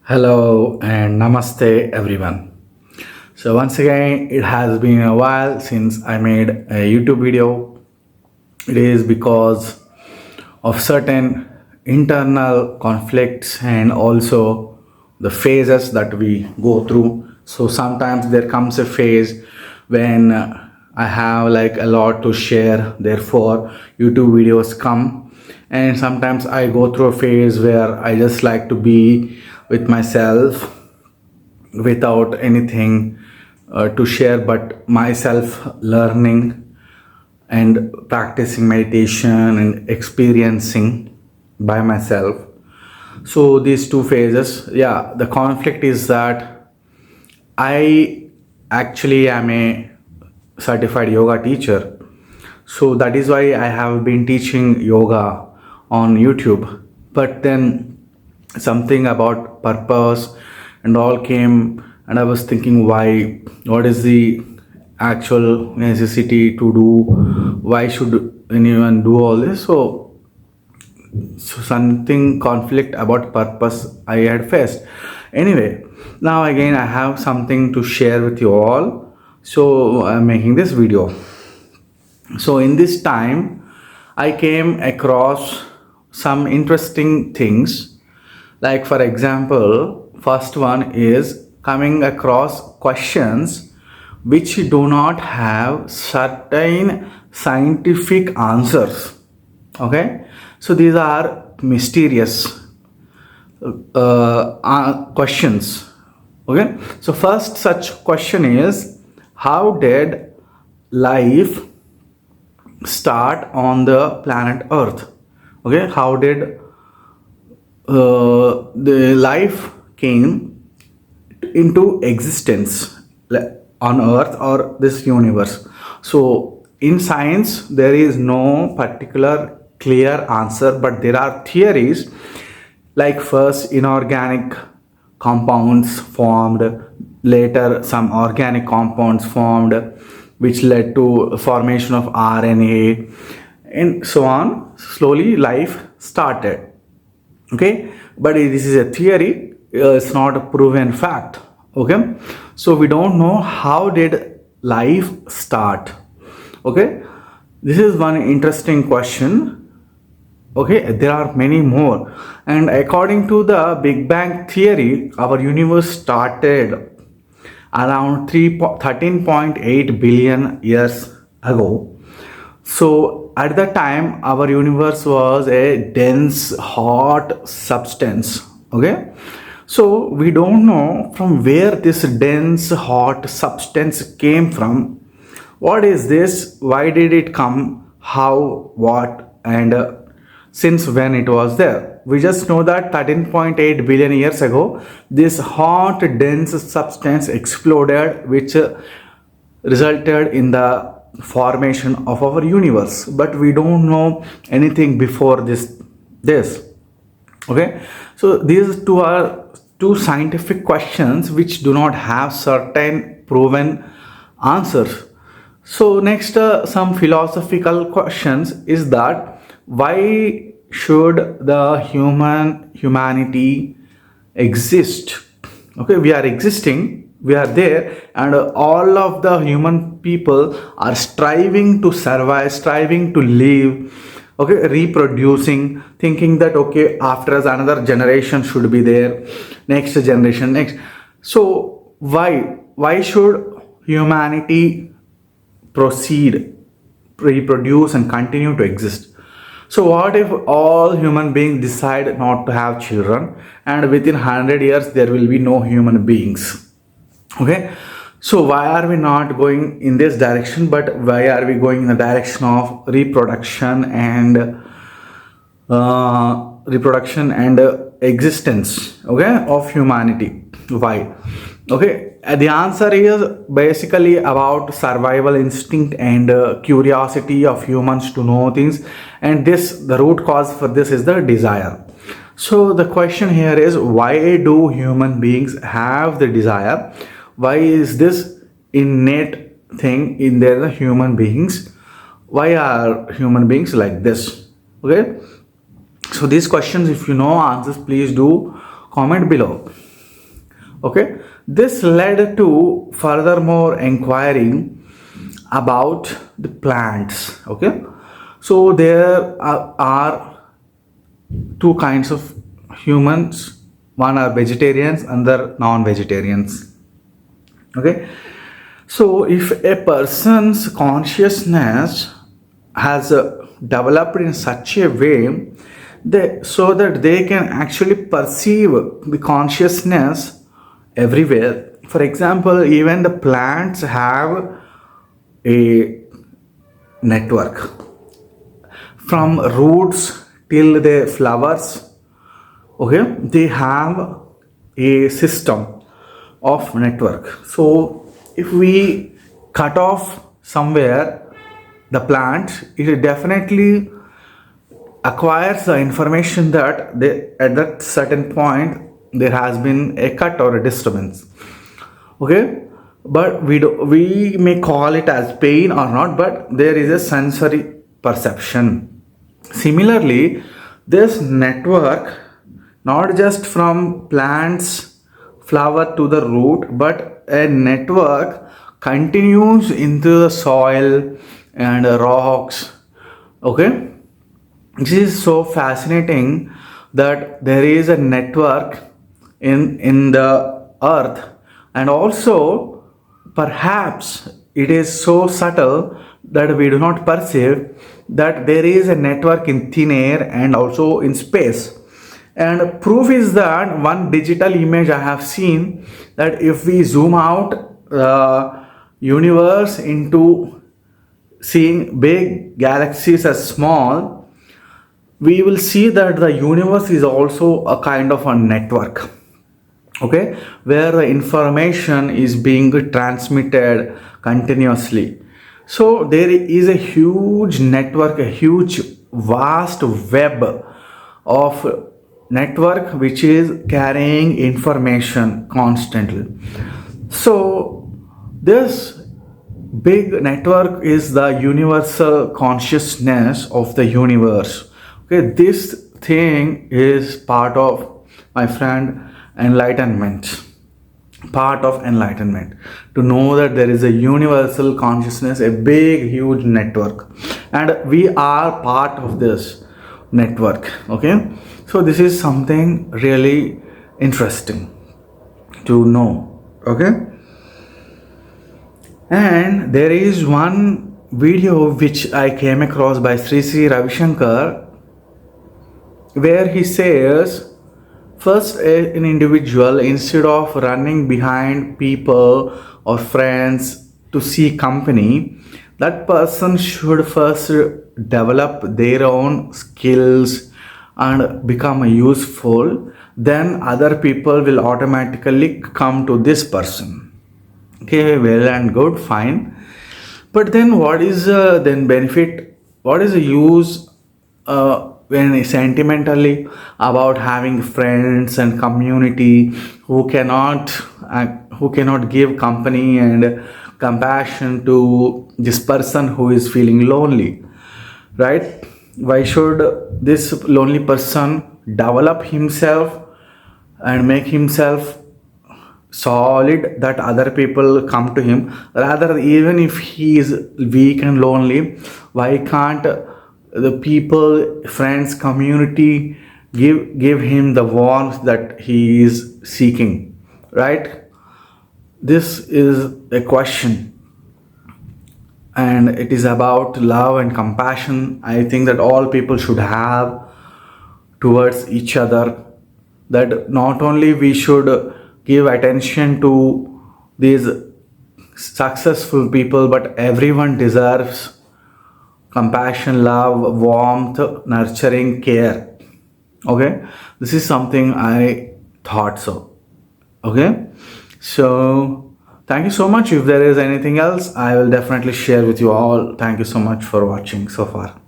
Hello and namaste everyone. So once again, it has been a while since I made a YouTube video. It is because of certain internal conflicts and also the phases that we go through. So sometimes there comes a phase when I have like a lot to share, therefore YouTube videos come, and sometimes I go through a phase where I just like to be with myself without anything to share but myself learning and practicing meditation and experiencing by myself. So these two phases, yeah, the conflict is that I actually am a certified yoga teacher. So that is why I have been teaching yoga on YouTube. But then something about purpose and all came, and I was thinking, why? What is the actual necessity to do? Why should anyone do all this? So something conflict about purpose I had faced. Anyway, now again I have something to share with you all, so I'm making this video. So in this time I came across some interesting things, like for example, first one is coming across questions which do not have certain scientific answers. Okay, so these are mysterious questions. Okay, so first such question is, how did life start on the planet Earth? Okay, how did the life came into existence on Earth or this universe? So in science there is no particular clear answer, but there are theories, like first inorganic compounds formed, later some organic compounds formed, which led to formation of RNA, and so on. Slowly life started. Okay, but this is a theory, it's not a proven fact. Okay, so we don't know how did life start. Okay, this is one interesting question. Okay, there are many more, and according to the Big Bang theory, our universe started around 13.8 billion years ago. So at the time our universe was a dense hot substance. Okay, so we don't know from where this dense hot substance came from. What is this? Why did it come? How? What? And since when it was there? We just know that 13.8 billion years ago this hot dense substance exploded, which resulted in the formation of our universe, but we don't know anything before this. Okay, so these two are two scientific questions which do not have certain proven answers. So next, some philosophical questions is that, why should the humanity exist? Okay, we are existing, we are there, and all of the human people are striving to survive, striving to live. Okay, reproducing, thinking that okay, after us another generation should be there, next generation, next. So why should humanity proceed, reproduce and continue to exist? So what if all human beings decide not to have children, and within 100 years there will be no human beings? Okay, so why are we not going in this direction, but why are we going in the direction of reproduction and existence, okay, of humanity? Why? Okay, the answer is basically about survival instinct and curiosity of humans to know things, and this, the root cause for this is the desire. So the question here is, why do human beings have the desire? Why is this innate thing in their human beings? Why are human beings like this? Okay, so these questions, if you know answers, please do comment below. Okay, this led to furthermore inquiring about the plants. Okay, so there are two kinds of humans. One are vegetarians, other non-vegetarians. Okay, so if a person's consciousness has developed in such a way so that they can actually perceive the consciousness everywhere. For example, even the plants have a network from roots till the flowers. Okay, they have a system of network. So if we cut off somewhere the plant, it definitely acquires the information that at that certain point there has been a cut or a disturbance. Okay, but we may call it as pain or not, but there is a sensory perception. Similarly, this network, not just from plants flower to the root, but a network continues into the soil and rocks. Okay, this is so fascinating that there is a network in the earth, and also perhaps it is so subtle that we do not perceive that there is a network in thin air and also in space. And proof is that one digital image I have seen, that if we zoom out the universe into seeing big galaxies as small, we will see that the universe is also a kind of a network. Okay, where the information is being transmitted continuously. So there is a huge network, a huge vast web of network which is carrying information constantly. So this big network is the universal consciousness of the universe. Okay, this thing is part of, my friend, enlightenment. Part of enlightenment, to know that there is a universal consciousness, a big huge network, and we are part of this network. Okay, so this is something really interesting to know. Okay, and there is one video which I came across by Sri Ravi Shankar, where he says, first an individual, instead of running behind people or friends to see company, that person should first develop their own skills and become useful. Then other people will automatically come to this person. Okay, well and good, fine. But then what is then benefit? What is the use when sentimentally about having friends and community who cannot give company and compassion to this person who is feeling lonely, right? Why should this lonely person develop himself and make himself solid that other people come to him? Rather, even if he is weak and lonely, why can't the people, friends, community give him the warmth that he is seeking, right? This is a question, and it is about love and compassion. I think that all people should have towards each other, that not only we should give attention to these successful people, but everyone deserves compassion, love, warmth, nurturing, care. Okay, this is something I thought so. Okay, so thank you so much. If there is anything else, I will definitely share with you all. Thank you so much for watching so far.